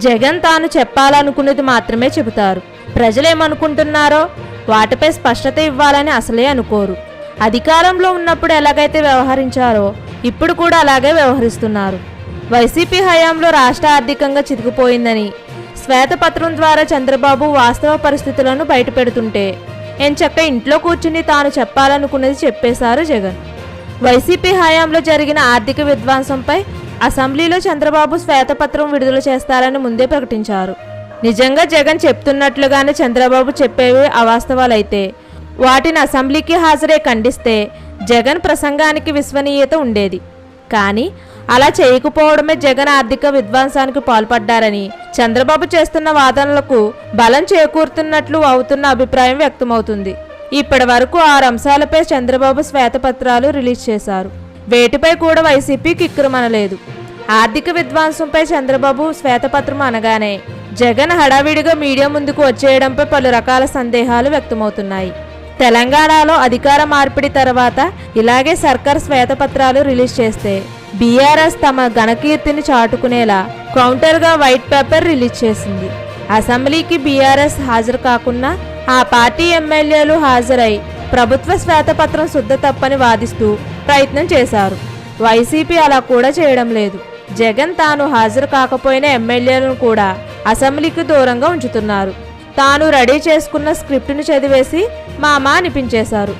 జగన్ తాను చెప్పాలనుకున్నది మాత్రమే చెబుతారు. ప్రజలేమనుకుంటున్నారో వాటిపై స్పష్టత ఇవ్వాలని అసలే అనుకోరు. అధికారంలో ఉన్నప్పుడు ఎలాగైతే వ్యవహరించారో ఇప్పుడు కూడా అలాగే వ్యవహరిస్తున్నారు. వైసీపీ హయాంలో రాష్ట్ర ఆర్థికంగా చితికిపోయిందని శ్వేతపత్రం ద్వారా చంద్రబాబు వాస్తవ పరిస్థితులను బయటపెడుతుంటే ఎంచక్క ఇంట్లో కూర్చుని తాను చెప్పాలనుకున్నది చెప్పేశారు జగన్. వైసీపీ హయాంలో జరిగిన ఆర్థిక విధ్వంసంపై అసెంబ్లీలో చంద్రబాబు శ్వేతపత్రం విడుదల చేస్తారని ముందే ప్రకటించారు. నిజంగా జగన్ చెప్తున్నట్లుగానే చంద్రబాబు చెప్పేవి అవాస్తవాలైతే వాటిని అసెంబ్లీకి హాజరై ఖండిస్తే జగన్ ప్రసంగానికి విశ్వనీయత ఉండేది. కానీ అలా చేయకపోవడమే జగన్ ఆర్థిక విధ్వంసానికి పాల్పడ్డారని చంద్రబాబు చేస్తున్న వాదనలకు బలం చేకూరుతున్నట్లు అవుతున్న అభిప్రాయం వ్యక్తమవుతుంది. ఇప్పటి వరకు 6 అంశాలపై చంద్రబాబు శ్వేతపత్రాలు రిలీజ్ చేశారు. వేటిపై కూడా వైసీపీ కిక్కురుమనలేదు. ఆర్థిక విధ్వంసంపై చంద్రబాబు శ్వేతపత్రం అనగానే జగన్ హడావిడిగా మీడియా ముందుకు వచ్చేయడంపై పలు రకాల సందేహాలు వ్యక్తమవుతున్నాయి. తెలంగాణలో అధికార మార్పిడి తర్వాత ఇలాగే సర్కార్ శ్వేతపత్రాలు రిలీజ్ చేస్తే బీఆర్ఎస్ తమ ఘనకీర్తిని చాటుకునేలా కౌంటర్గా వైట్ పేపర్ రిలీజ్ చేసింది. అసెంబ్లీకి బీఆర్ఎస్ హాజరు కాకున్నా ఆ పార్టీ ఎమ్మెల్యేలు హాజరై ప్రభుత్వ శ్వేతపత్రం శుద్ధ తప్పని వాదిస్తూ ప్రయత్నం చేశారు. వైసీపీ అలా కూడా చేయడం లేదు. జగన్ తాను హాజరు కాకపోయిన ఎమ్మెల్యేలను కూడా అసెంబ్లీకి దూరంగా ఉంచుతున్నారు. తాను రెడీ చేసుకున్న స్క్రిప్టును చదివేసి మామా అనిపించేశారు.